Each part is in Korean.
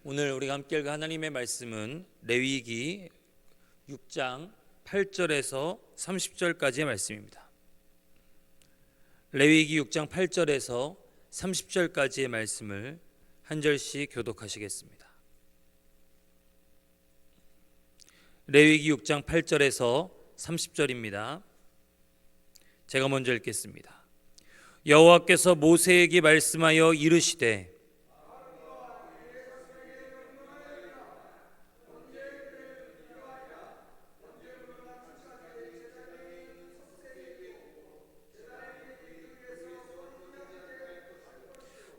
오늘 우리가 함께 읽을 하나님의 말씀은 레위기 6장 8절에서 30절까지의 말씀입니다. 레위기 6장 8절에서 30절까지의 말씀을 한 절씩 교독하시겠습니다. 레위기 6장 8절에서 30절입니다. 제가 먼저 읽겠습니다. 여호와께서 모세에게 말씀하여 이르시되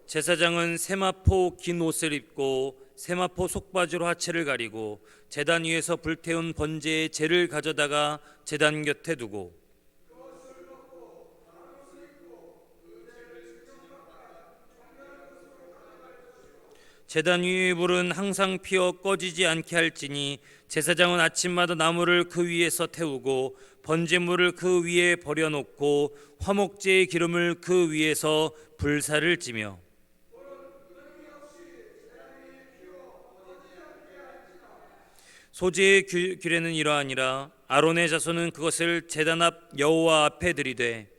제사장은 세마포 긴 옷을 입고 세마포 속바지로 하체를 가리고 제단 위에서 불태운 번제의 재를 가져다가 제단 곁에 두고 제단 위의 불은 항상 피어 꺼지지 않게 할지니 제사장은 아침마다 나무를 그 위에서 태우고 번제물을 그 위에 버려놓고 화목제의 기름을 그 위에서 불사를 지며 소제의 규례는 이러하니라. 아론의 자손은 그것을 제단 앞 여호와 앞에 드리되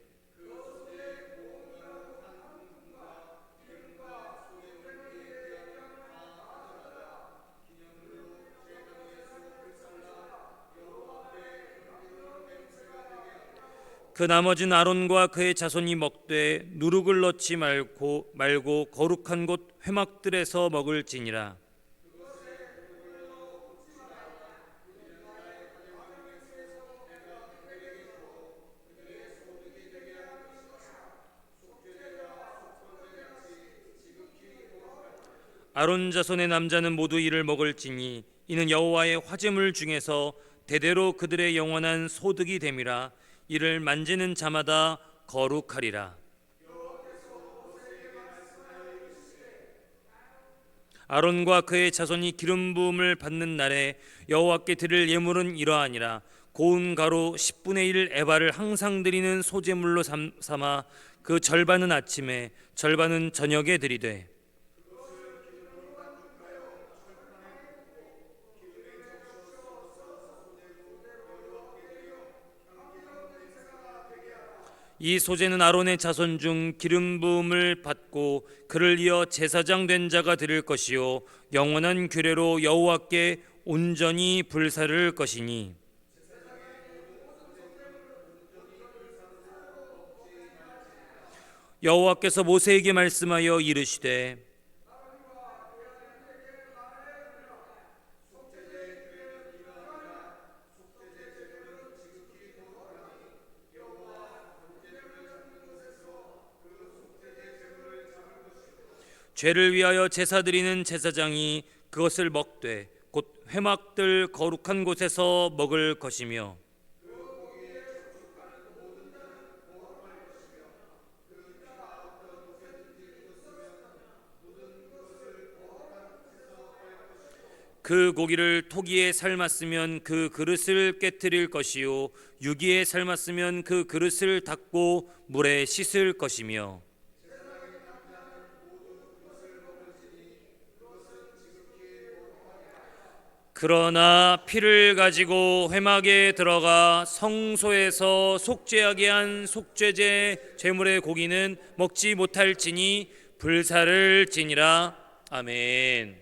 그 나머지는 아론과 그의 자손이 먹되 누룩을 넣지 말고 거룩한 곳 회막들에서 먹을지니라. 아론 자손의 남자는 모두 이를 먹을지니 이는 여호와의 화제물 중에서 대대로 그들의 영원한 소득이 됨이라. 이를 만지는 자마다 거룩하리라. 아론과 그의 자손이 기름 부음을 받는 날에 여호와께 드릴 예물은 이러하니라. 고운 가루 10분의 1 에바를 항상 드리는 소제물로 삼아 그 절반은 아침에 절반은 저녁에 드리되 이 소제는 아론의 자손 중 기름 부음을 받고 그를 이어 제사장 된 자가 드릴 것이요 영원한 규례로 여호와께 온전히 불사를 것이니 여호와께서 모세에게 말씀하여 이르시되 죄를 위하여 제사 드리는 제사장이 그것을 먹되 곧 회막들 거룩한 곳에서 먹을 것이며 그 고기를 토기에 삶았으면 그 그릇을 깨뜨릴 것이요 유기에 삶았으면 그 그릇을 닦고 물에 씻을 것이며 그러나 피를 가지고 회막에 들어가 성소에서 속죄하게 한 속죄제 제물의 고기는 먹지 못할지니 불사를 지니라. 아멘.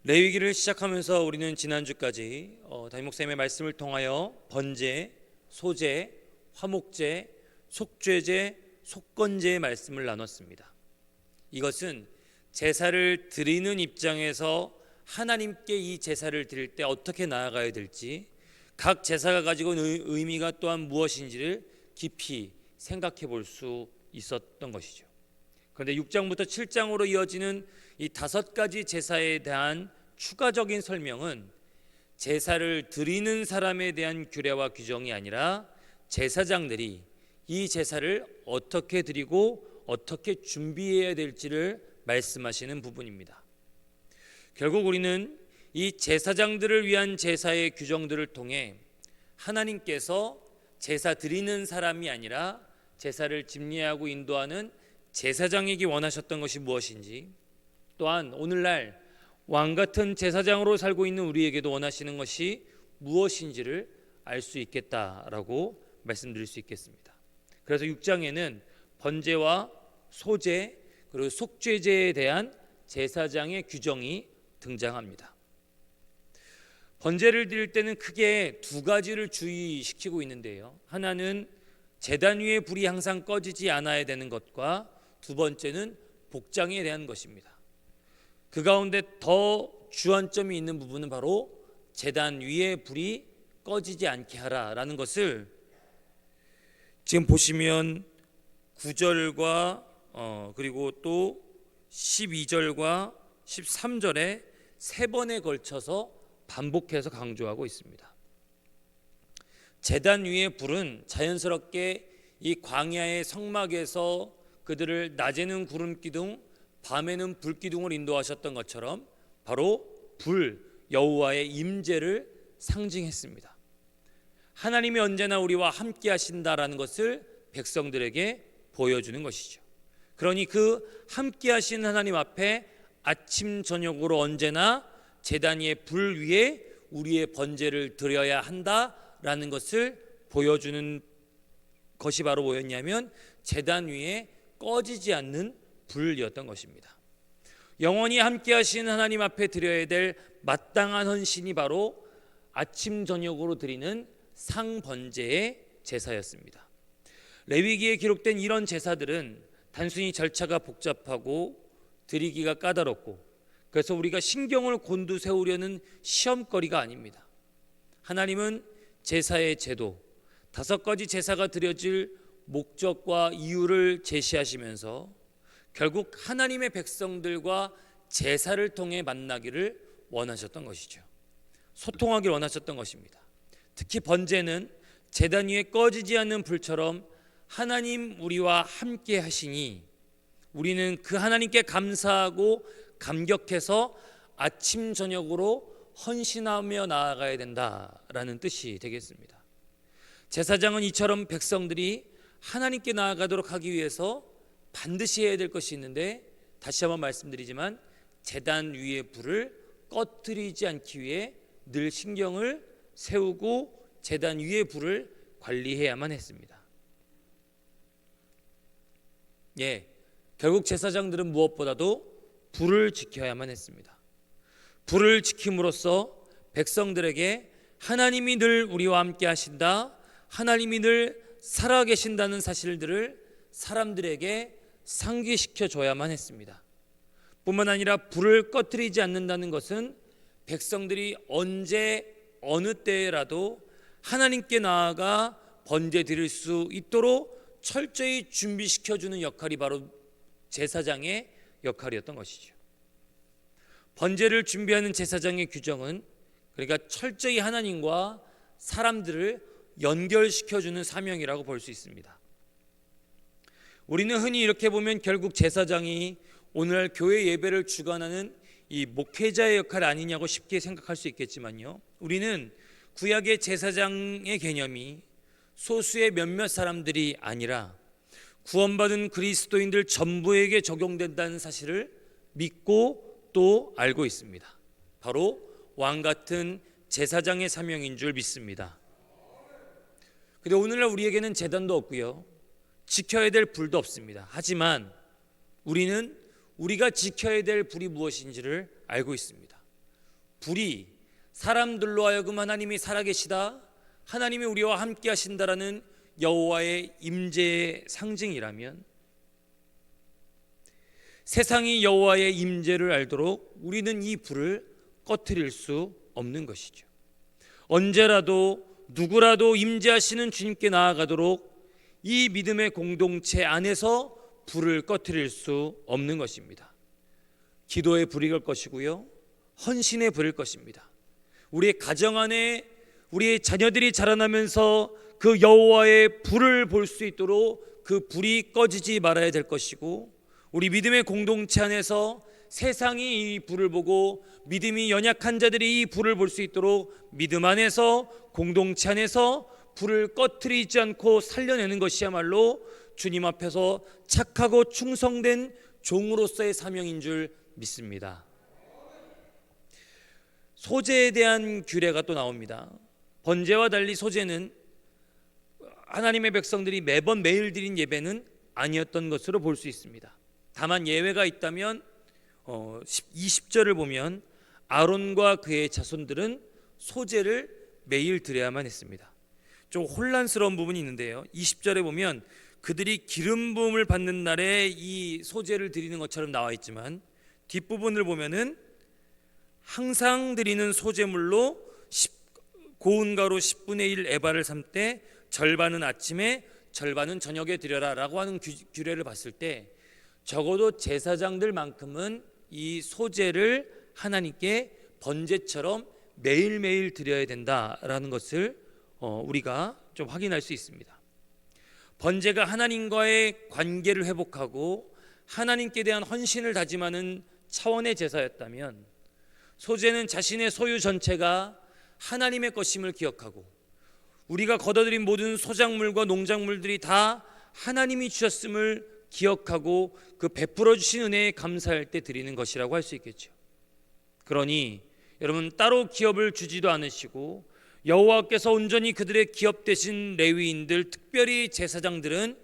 레위기를 시작하면서 우리는 지난주까지 담임 목사님의 말씀을 통하여 번제, 소제, 화목제, 속죄제, 속건제의 말씀을 나눴습니다. 이것은 제사를 드리는 입장에서 하나님께 이 제사를 드릴 때 어떻게 나아가야 될지, 각 제사가 가지고 있는 의미가 또한 무엇인지를 깊이 생각해 볼 수 있었던 것이죠. 그런데 6장부터 7장으로 이어지는 이 5가지 제사에 대한 추가적인 설명은 제사를 드리는 사람에 대한 규례와 규정이 아니라 제사장들이 이 제사를 어떻게 드리고 어떻게 준비해야 될지를 말씀하시는 부분입니다. 결국 우리는 이 제사장들을 위한 제사의 규정들을 통해 하나님께서 제사 드리는 사람이 아니라 제사를 집례하고 인도하는 제사장에게 원하셨던 것이 무엇인지, 또한 오늘날 왕 같은 제사장으로 살고 있는 우리에게도 원하시는 것이 무엇인지를 알 수 있겠다라고 말씀드릴 수 있겠습니다. 그래서 6장에는 번제와 소제 그리고 속죄제에 대한 제사장의 규정이 등장합니다. 번제를 드릴 때는 크게 두 가지를 주의시키고 있는데요. 하나는 제단 위에 불이 항상 꺼지지 않아야 되는 것과 두 번째는 복장에 대한 것입니다. 그 가운데 더 주안점이 있는 부분은 바로 제단 위에 불이 꺼지지 않게 하라라는 것을 지금 보시면 9절과 그리고 또 12절과 13절에 세 번에 걸쳐서 반복해서 강조하고 있습니다. 제단 위의 불은 자연스럽게 이 광야의 성막에서 그들을 낮에는 구름 기둥, 밤에는 불 기둥을 인도하셨던 것처럼 바로 불, 여호와의 임재를 상징했습니다. 하나님이 언제나 우리와 함께 하신다라는 것을 백성들에게 보여주는 것이죠. 그러니 그 함께 하신 하나님 앞에 아침 저녁으로 언제나 제단 위의 불 위에 우리의 번제를 드려야 한다라는 것을 보여주는 것이 바로 뭐였냐면 제단 위에 꺼지지 않는 불이었던 것입니다. 영원히 함께 하신 하나님 앞에 드려야 될 마땅한 헌신이 바로 아침 저녁으로 드리는 상번제의 제사였습니다. 레위기에 기록된 이런 제사들은 단순히 절차가 복잡하고 드리기가 까다롭고 그래서 우리가 신경을 곤두세우려는 시험거리가 아닙니다. 하나님은 제사의 제도, 5가지 제사가 드려질 목적과 이유를 제시하시면서 결국 하나님의 백성들과 제사를 통해 만나기를 원하셨던 것이죠. 소통하기를 원하셨던 것입니다. 특히 번제는 제단 위에 꺼지지 않는 불처럼 하나님 우리와 함께 하시니 우리는 그 하나님께 감사하고 감격해서 아침 저녁으로 헌신하며 나아가야 된다라는 뜻이 되겠습니다. 제사장은 이처럼 백성들이 하나님께 나아가도록 하기 위해서 반드시 해야 될 것이 있는데 다시 한번 말씀드리지만 제단 위의 불을 꺼뜨리지 않기 위해 늘 신경을 세우고 제단 위의 불을 관리해야만 했습니다. 결국 제사장들은 무엇보다도 불을 지켜야만 했습니다. 불을 지킴으로써 백성들에게 하나님이 늘 우리와 함께 하신다, 하나님이 늘 살아계신다는 사실들을 사람들에게 상기시켜 줘야만 했습니다. 뿐만 아니라 불을 꺼뜨리지 않는다는 것은 백성들이 언제 어느 때라도 하나님께 나아가 번제 드릴 수 있도록 철저히 준비시켜주는 역할이 바로 제사장의 역할이었던 것이죠. 번제를 준비하는 제사장의 규정은 그러니까 철저히 하나님과 사람들을 연결시켜주는 사명이라고 볼 수 있습니다. 우리는 흔히 이렇게 보면 결국 제사장이 오늘날 교회 예배를 주관하는 이 목회자의 역할 아니냐고 쉽게 생각할 수 있겠지만요, 우리는 구약의 제사장의 개념이 소수의 몇몇 사람들이 아니라 구원받은 그리스도인들 전부에게 적용된다는 사실을 믿고 또 알고 있습니다. 바로 왕 같은 제사장의 사명인 줄 믿습니다. 그런데 오늘날 우리에게는 제단도 없고요, 지켜야 될 불도 없습니다. 하지만 우리는 우리가 지켜야 될 불이 무엇인지를 알고 있습니다. 불이 사람들로 하여금 하나님이 살아계시다, 하나님이 우리와 함께 하신다라는 여호와의 임재의 상징이라면 세상이 여호와의 임재를 알도록 우리는 이 불을 꺼트릴 수 없는 것이죠. 언제라도 누구라도 임재하시는 주님께 나아가도록 이 믿음의 공동체 안에서 불을 꺼트릴 수 없는 것입니다. 기도의 불이 걸 것이고요, 헌신의 불일 것입니다. 우리의 가정 안에 우리의 자녀들이 자라나면서 그 여호와의 불을 볼 수 있도록 그 불이 꺼지지 말아야 될 것이고, 우리 믿음의 공동체 안에서 세상이 이 불을 보고 믿음이 연약한 자들이 이 불을 볼 수 있도록 믿음 안에서 공동체 안에서 불을 꺼트리지 않고 살려내는 것이야말로 주님 앞에서 착하고 충성된 종으로서의 사명인 줄 믿습니다. 소제에 대한 규례가 또 나옵니다. 번제와 달리 소제는 하나님의 백성들이 매번 매일 드린 예배는 아니었던 것으로 볼 수 있습니다. 다만 예외가 있다면 20절을 보면 아론과 그의 자손들은 소제를 매일 드려야만 했습니다. 좀 혼란스러운 부분이 있는데요. 20절에 보면 그들이 기름 부음을 받는 날에 이 소제를 드리는 것처럼 나와 있지만 뒷부분을 보면은 항상 드리는 소제물로 고운 가루 10분의 1 에바를 삶되 절반은 아침에 절반은 저녁에 드려라 라고 하는 규례를 봤을 때 적어도 제사장들만큼은 이 소제를 하나님께 번제처럼 매일매일 드려야 된다라는 것을 우리가 좀 확인할 수 있습니다. 번제가 하나님과의 관계를 회복하고 하나님께 대한 헌신을 다짐하는 차원의 제사였다면 소제는 자신의 소유 전체가 하나님의 것임을 기억하고 우리가 거둬들인 모든 소작물과 농작물들이 다 하나님이 주셨음을 기억하고 그 베풀어 주신 은혜에 감사할 때 드리는 것이라고 할 수 있겠죠. 그러니 여러분 따로 기업을 주지도 않으시고 여호와께서 온전히 그들의 기업 되신 레위인들 특별히 제사장들은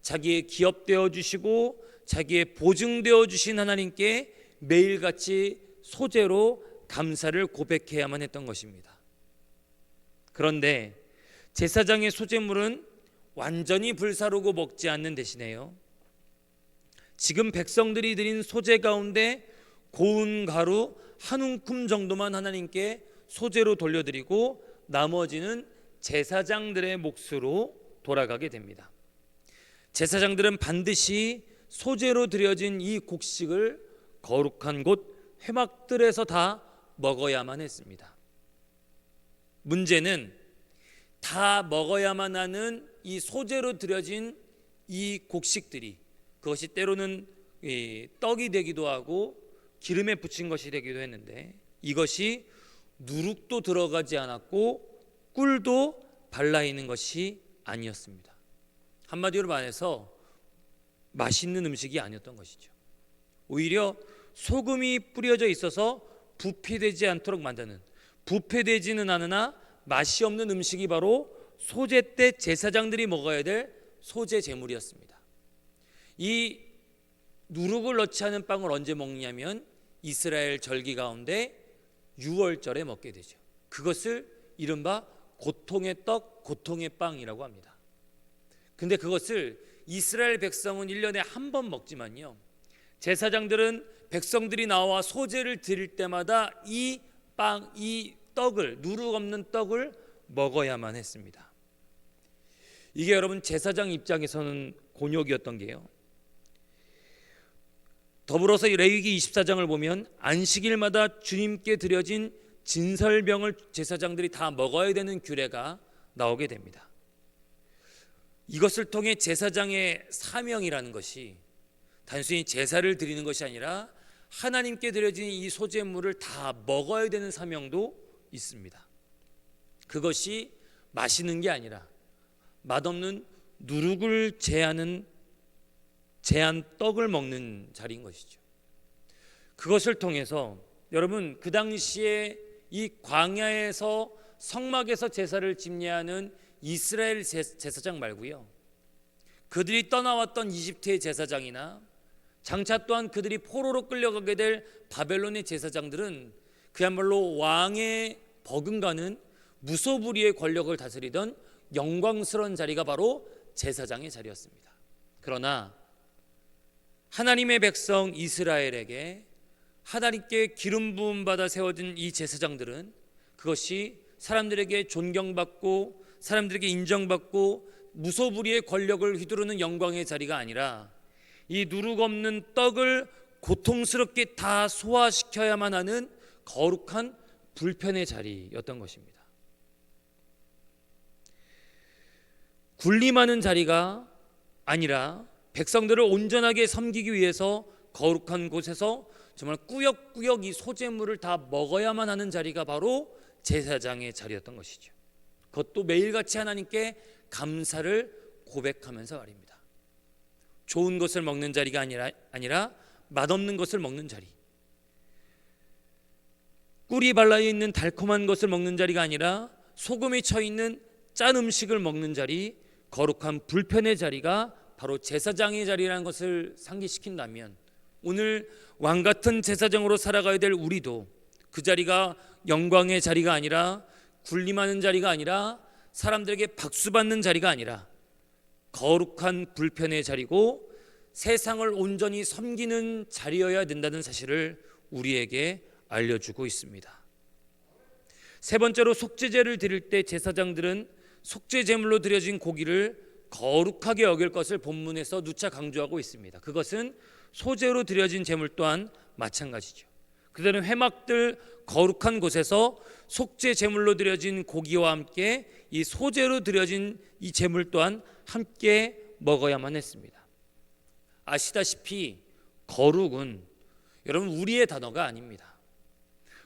자기의 기업 되어 주시고 자기의 보증되어 주신 하나님께 매일같이 소제로 감사를 고백해야만 했던 것입니다. 그런데 제사장의 소제물은 완전히 불사르고 먹지 않는 대신에요, 지금 백성들이 드린 소제 가운데 고운 가루 한 움큼 정도만 하나님께 소제로 돌려드리고 나머지는 제사장들의 몫으로 돌아가게 됩니다. 제사장들은 반드시 소제로 드려진 이 곡식을 거룩한 곳 회막들에서 다 먹어야만 했습니다. 문제는 다 먹어야만 하는 이 소제로 드려진 이 곡식들이 그것이 때로는 떡이 되기도 하고 기름에 부친 것이 되기도 했는데 이것이 누룩도 들어가지 않았고 꿀도 발라 있는 것이 아니었습니다. 한마디로 말해서 맛있는 음식이 아니었던 것이죠. 오히려 소금이 뿌려져 있어서 부패되지 않도록 만드는, 부패되지는 않으나 맛이 없는 음식이 바로 소제 때 제사장들이 먹어야 될 소제 제물이었습니다. 이 누룩을 넣지 않은 빵을 언제 먹냐면 이스라엘 절기 가운데 유월절에 먹게 되죠. 그것을 이른바 고통의 떡, 고통의 빵이라고 합니다. 근데 그것을 이스라엘 백성은 1년에 한 번 먹지만요, 제사장들은 백성들이 나와 소제를 드릴 때마다 이 빵, 이 떡을, 누룩 없는 떡을 먹어야만 했습니다. 이게 여러분 제사장 입장에서는 곤욕이었던 게요, 더불어서 레위기 24장을 보면 안식일마다 주님께 드려진 진설병을 제사장들이 다 먹어야 되는 규례가 나오게 됩니다. 이것을 통해 제사장의 사명이라는 것이 단순히 제사를 드리는 것이 아니라 하나님께 드려진 이 소제물을 다 먹어야 되는 사명도 있습니다. 그것이 마시는 게 아니라 맛없는 누룩을 제한 떡을 먹는 자리인 것이죠. 그것을 통해서 여러분 그 당시에 이 광야에서 성막에서 제사를 집례하는 이스라엘 제사장 말고요, 그들이 떠나왔던 이집트의 제사장이나 장차 또한 그들이 포로로 끌려가게 될 바벨론의 제사장들은 그야말로 왕의 버금가는 무소불위의 권력을 다스리던 영광스러운 자리가 바로 제사장의 자리였습니다. 그러나 하나님의 백성 이스라엘에게 하나님께 기름 부음 받아 세워진 이 제사장들은 그것이 사람들에게 존경받고 사람들에게 인정받고 무소불위의 권력을 휘두르는 영광의 자리가 아니라 이 누룩 없는 떡을 고통스럽게 다 소화시켜야만 하는 거룩한 불편의 자리였던 것입니다. 군림하는 자리가 아니라 백성들을 온전하게 섬기기 위해서 거룩한 곳에서 정말 꾸역꾸역 이 소제물을 다 먹어야만 하는 자리가 바로 제사장의 자리였던 것이죠. 그것도 매일같이 하나님께 감사를 고백하면서 말입니다. 좋은 것을 먹는 자리가 아니라 맛없는 것을 먹는 자리, 꿀이 발라 있는 달콤한 것을 먹는 자리가 아니라 소금이 쳐 있는 짠 음식을 먹는 자리, 거룩한 불편의 자리가 바로 제사장의 자리라는 것을 상기시킨다면, 오늘 왕 같은 제사장으로 살아가야 될 우리도 그 자리가 영광의 자리가 아니라, 군림하는 자리가 아니라, 사람들에게 박수 받는 자리가 아니라 거룩한 불편의 자리고 세상을 온전히 섬기는 자리여야 된다는 사실을 우리에게 알려주고 있습니다. 세 번째로, 속죄제를 드릴 때 제사장들은 속죄 제물로 드려진 고기를 거룩하게 여길 것을 본문에서 누차 강조하고 있습니다. 그것은 소제로 드려진 제물 또한 마찬가지죠. 그들은 회막들 거룩한 곳에서 속죄 제물로 드려진 고기와 함께 이 소제로 드려진 이 제물 또한 함께 먹어야만 했습니다. 아시다시피 거룩은 여러분 우리의 단어가 아닙니다.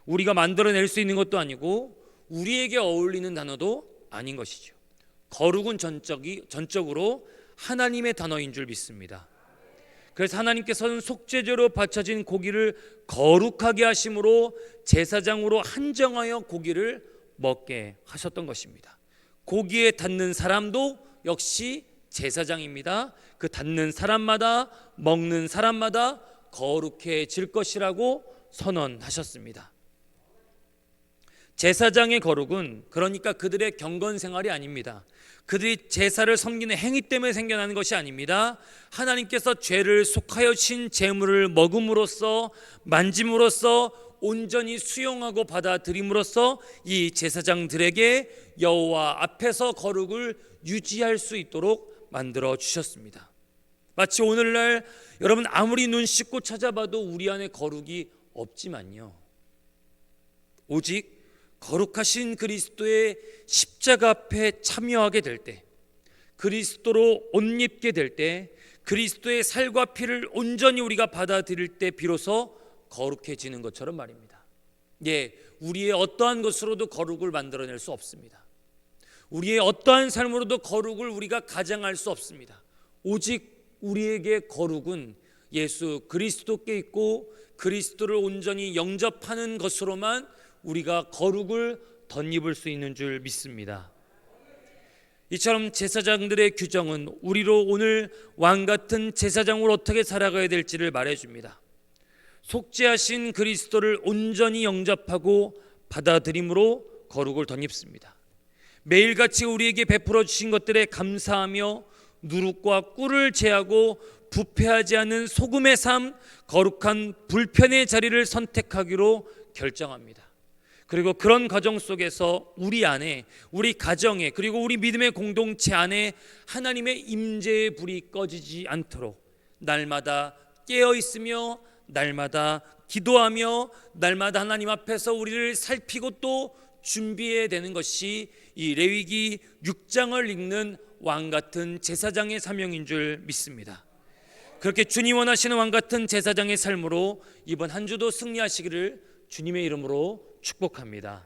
우리가 만들어낼 수 있는 것도 아니고 우리에게 어울리는 단어도 아닌 것이죠. 거룩은 전적으로 하나님의 단어인 줄 믿습니다. 그래서 하나님께서는 속죄제로 바쳐진 고기를 거룩하게 하심으로 제사장으로 한정하여 고기를 먹게 하셨던 것입니다. 고기에 닿는 사람도 역시 제사장입니다. 그 닿는 사람마다, 먹는 사람마다 거룩해질 것이라고 선언하셨습니다. 제사장의 거룩은 그러니까 그들의 경건 생활이 아닙니다. 그들이 제사를 섬기는 행위 때문에 생겨나는 것이 아닙니다. 하나님께서 죄를 속하여 친 제물을 먹음으로써, 만짐으로써, 온전히 수용하고 받아들임으로써 이 제사장들에게 여호와 앞에서 거룩을 유지할 수 있도록 만들어 주셨습니다. 마치 오늘날 여러분 아무리 눈 씻고 찾아봐도 우리 안에 거룩이 없지만요, 오직 거룩하신 그리스도의 십자가 앞에 참여하게 될 때, 그리스도로 옷 입게 될 때, 그리스도의 살과 피를 온전히 우리가 받아들일 때 비로소 거룩해지는 것처럼 말입니다. 예, 우리의 어떠한 것으로도 거룩을 만들어낼 수 없습니다. 우리의 어떠한 삶으로도 거룩을 우리가 가장할 수 없습니다. 오직 우리에게 거룩은 예수 그리스도께 있고 그리스도를 온전히 영접하는 것으로만 우리가 거룩을 덧입을 수 있는 줄 믿습니다. 이처럼 제사장들의 규정은 우리로 오늘 왕 같은 제사장으로 어떻게 살아가야 될지를 말해줍니다. 속죄하신 그리스도를 온전히 영접하고 받아들임으로 거룩을 덧입습니다. 매일같이 우리에게 베풀어 주신 것들에 감사하며 누룩과 꿀을 제하고 부패하지 않은 소금의 삶, 거룩한 불편의 자리를 선택하기로 결정합니다. 그리고 그런 과정 속에서 우리 안에, 우리 가정에, 그리고 우리 믿음의 공동체 안에 하나님의 임재의 불이 꺼지지 않도록 날마다 깨어 있으며, 날마다 기도하며, 날마다 하나님 앞에서 우리를 살피고 또 준비해야 되는 것이 이 레위기 6장을 읽는 왕 같은 제사장의 사명인 줄 믿습니다. 그렇게 주님 원하시는 왕 같은 제사장의 삶으로 이번 한 주도 승리하시기를 주님의 이름으로 축복합니다.